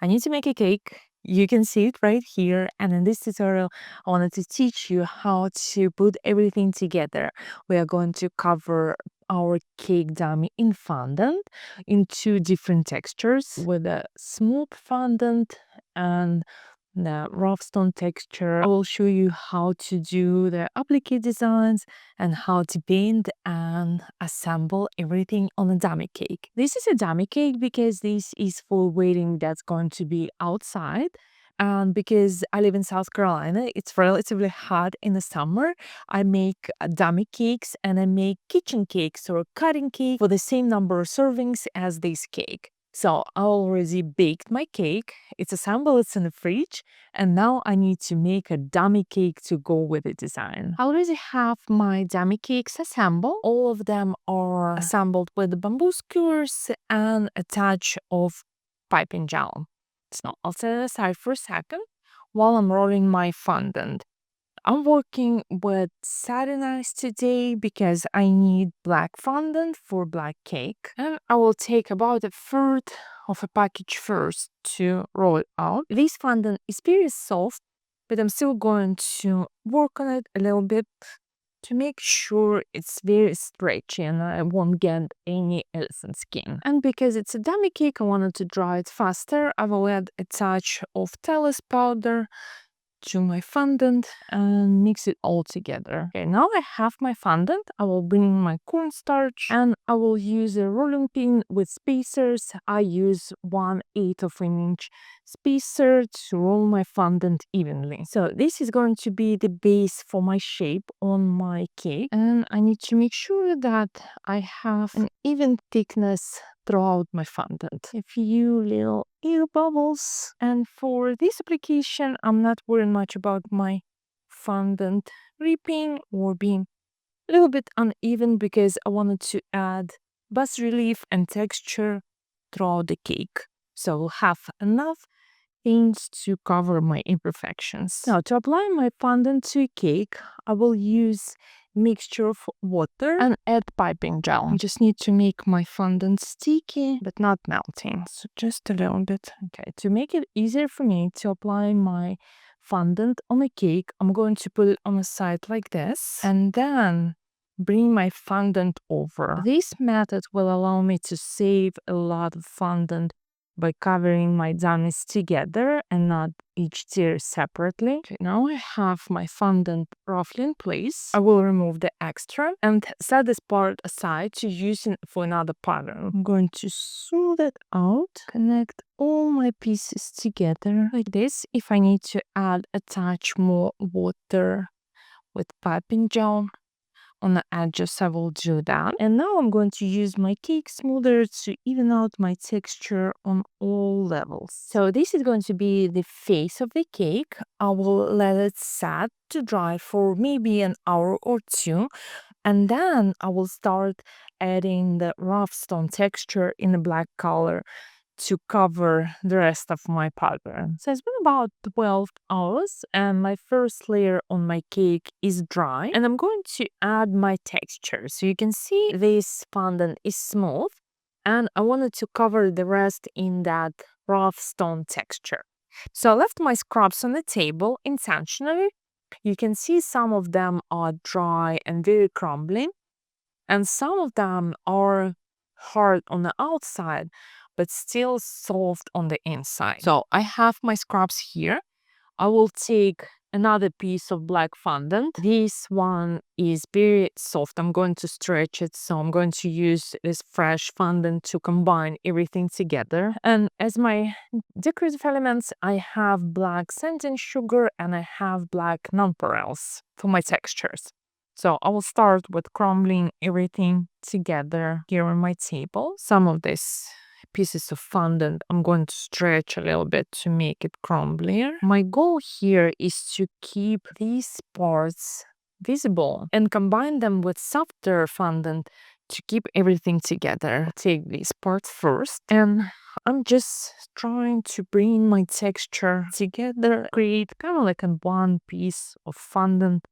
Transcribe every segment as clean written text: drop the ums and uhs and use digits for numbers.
I need to make a cake. You can see it right here. And in this tutorial, I wanted to teach you how to put everything together. We are going to cover our cake dummy in fondant in two different textures with a smooth fondant and the rough stone texture. I will show you how to do the applique designs and how to paint and assemble everything on a dummy cake. This is a dummy cake because this is for wedding that's going to be outside. And because I live in South Carolina, it's relatively hot in the summer. I make dummy cakes and I make kitchen cakes or cutting cake for the same number of servings as this cake. So I already baked my cake. It's assembled, it's in the fridge. And now I need to make a dummy cake to go with the design. I already have my dummy cakes assembled. All of them are assembled with bamboo skewers and a touch of piping gel. So I'll set it aside for a second while I'm rolling my fondant. I'm working with satin ice today because I need black fondant for black cake. And I will take about a third of a package first to roll it out. This fondant is very soft, but I'm still going to work on it a little bit to make sure it's very stretchy and I won't get any elephant skin. And because it's a dummy cake, I wanted to dry it faster. I will add a touch of Tylose powder to my fondant and mix it all together. Okay, now I have my fondant. I will bring my cornstarch and I will use a rolling pin with spacers. I use 1/8 of an inch spacer to roll my fondant evenly. So this is going to be the base for my shape on my cake, and I need to make sure that I have an even thickness throughout my fondant. A few little air bubbles. And for this application, I'm not worrying much about my fondant dripping or being a little bit uneven because I wanted to add Bas-Relief and texture throughout the cake. So we'll have enough things to cover my imperfections. Now, to apply my fondant to a cake, I will use mixture of water and add piping gel. I just need to make my fondant sticky but not melting. So just a little bit. Okay, to make it easier for me to apply my fondant on a cake, I'm going to put it on a side like this and then bring my fondant over. This method will allow me to save a lot of fondant by covering my dummies together and not each tier separately. Okay, now I have my fondant roughly in place. I will remove the extra and set this part aside to use it for another pattern. I'm going to smooth it out, connect all my pieces together like this. If I need to add a touch more water with piping gel on the edges, I will do that. And now I'm going to use my cake smoother to even out my texture on all levels. So this is going to be the face of the cake. I will let it set to dry for maybe an hour or two. And then I will start adding the rough stone texture in the black color to cover the rest of my pattern. So it's been about 12 hours and my first layer on my cake is dry and I'm going to add my texture. So you can see this fondant is smooth and I wanted to cover the rest in that rough stone texture. So I left my scrubs on the table intentionally. You can see some of them are dry and very crumbly and some of them are hard on the outside but still soft on the inside. So I have my scrubs here. I will take another piece of black fondant. This one is very soft. I'm going to stretch it, so I'm going to use this fresh fondant to combine everything together. And as my decorative elements, I have black sanding sugar and I have black nonpareils for my textures. So I will start with crumbling everything together here on my table. Some of this pieces of fondant I'm going to stretch a little bit to make it crumblier. My goal here is to keep these parts visible and combine them with softer fondant to keep everything together. Take these parts first and I'm just trying to bring my texture together, create kind of like a one piece of fondant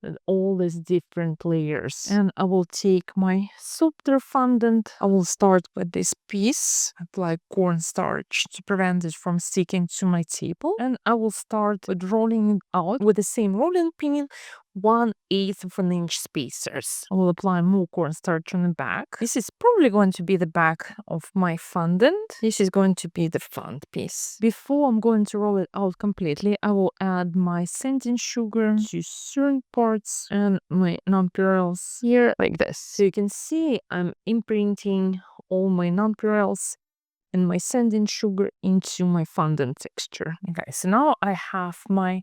with all these different layers. And I will take my softer fondant. I will start with this piece, apply cornstarch to prevent it from sticking to my table. And I will start with rolling it out with the same rolling pin, 1/8 of an inch spacers. I will apply more cornstarch on the back. This is probably going to be the back of my fondant. This is going to be the front piece. Before I'm going to roll it out completely, I will add my sanding sugar to certain parts and my nonpareils here like this. So you can see I'm imprinting all my nonpareils and my sanding sugar into my fondant texture. Okay, so now I have my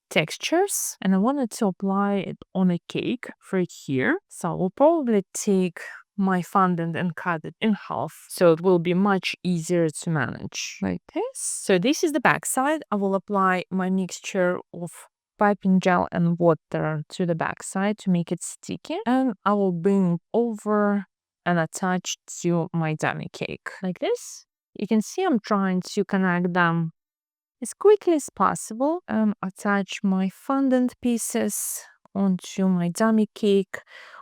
textures and I wanted to apply it on a cake right here. So I will probably take my fondant and cut it in half so it will be much easier to manage like this. So this is the back side. I will apply my mixture of piping gel and water to the back side to make it sticky, and I will bring it over and attach to my dummy cake like this. You can see I'm trying to connect them as quickly as possible and attach my fondant pieces onto my dummy cake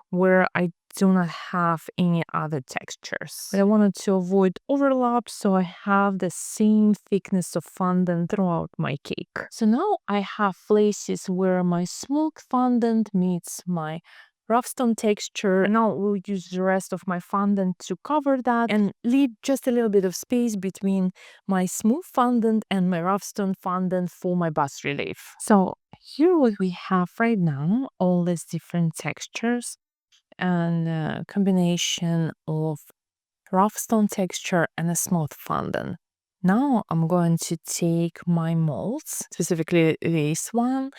where I do not have any other textures. But I wanted to avoid overlap, so I have the same thickness of fondant throughout my cake. So now I have places where my smoked fondant meets my rough stone texture, and now we'll use the rest of my fondant to cover that and leave just a little bit of space between my smooth fondant and my rough stone fondant for my bas-relief. So here what we have right now, all these different textures and a combination of rough stone texture and a smooth fondant. Now I'm going to take my molds, specifically this one,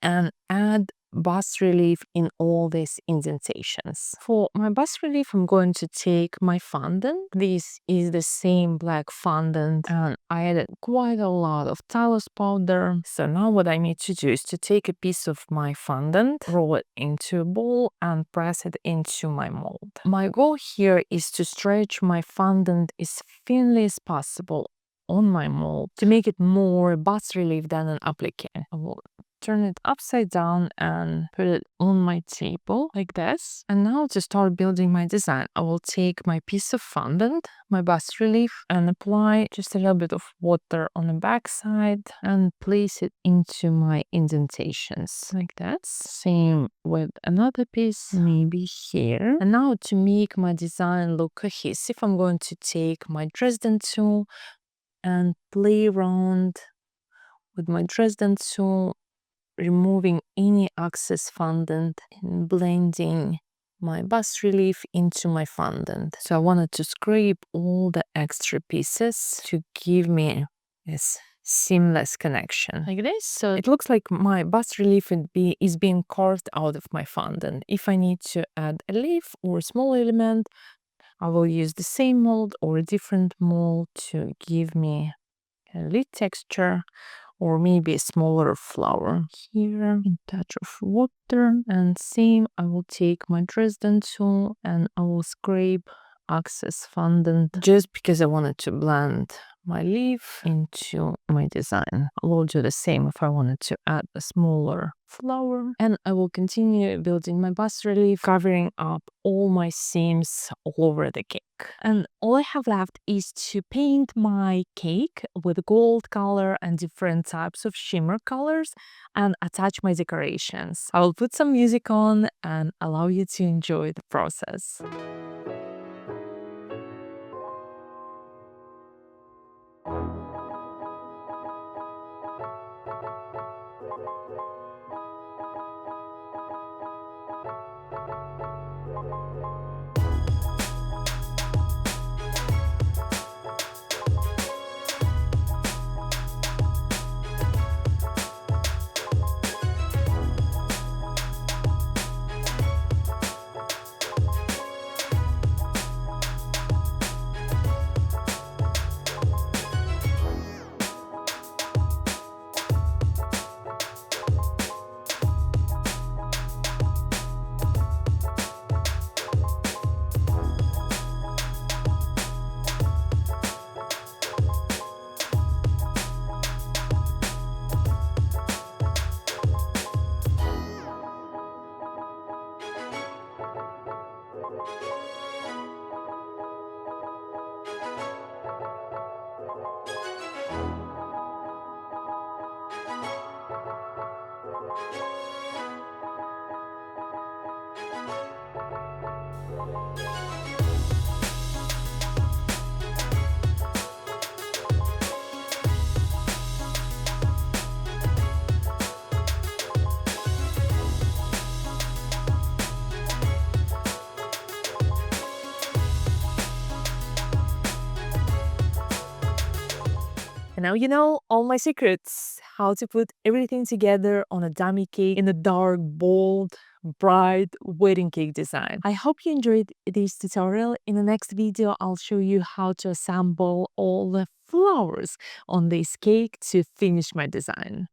and add bas-relief in all these indentations. For my bas-relief, I'm going to take my fondant. This is the same black fondant, and I added quite a lot of Tylose powder. So now what I need to do is to take a piece of my fondant, roll it into a ball, and press it into my mold. My goal here is to stretch my fondant as thinly as possible on my mold to make it more bas-relief than an appliqué. I will turn it upside down and put it on my table like this. And now to start building my design, I will take my piece of fondant, my bas-relief, and apply just a little bit of water on the back side and place it into my indentations like that. Same with another piece, maybe here. And now to make my design look cohesive, I'm going to take my Dresden tool and play around with my Dresden tool, removing any excess fondant and blending my bas-relief into my fondant. So I wanted to scrape all the extra pieces to give me this seamless connection like this. So it looks like my bas-relief is being carved out of my fondant. If I need to add a leaf or a small element, I will use the same mold or a different mold to give me a lid texture, or maybe a smaller flower. Here, a touch of water, and same, I will take my Dresden tool and I will scrape excess fondant just because I wanted to blend my leaf into my design. I will do the same if I wanted to add a smaller flower, and I will continue building my bas-relief, covering up all my seams all over the cake. And all I have left is to paint my cake with gold color and different types of shimmer colors and attach my decorations. I will put some music on and allow you to enjoy the process. And now you know all my secrets, how to put everything together on a dummy cake in a dark, bold, bright wedding cake design. I hope you enjoyed this tutorial. In the next video, I'll show you how to assemble all the flowers on this cake to finish my design.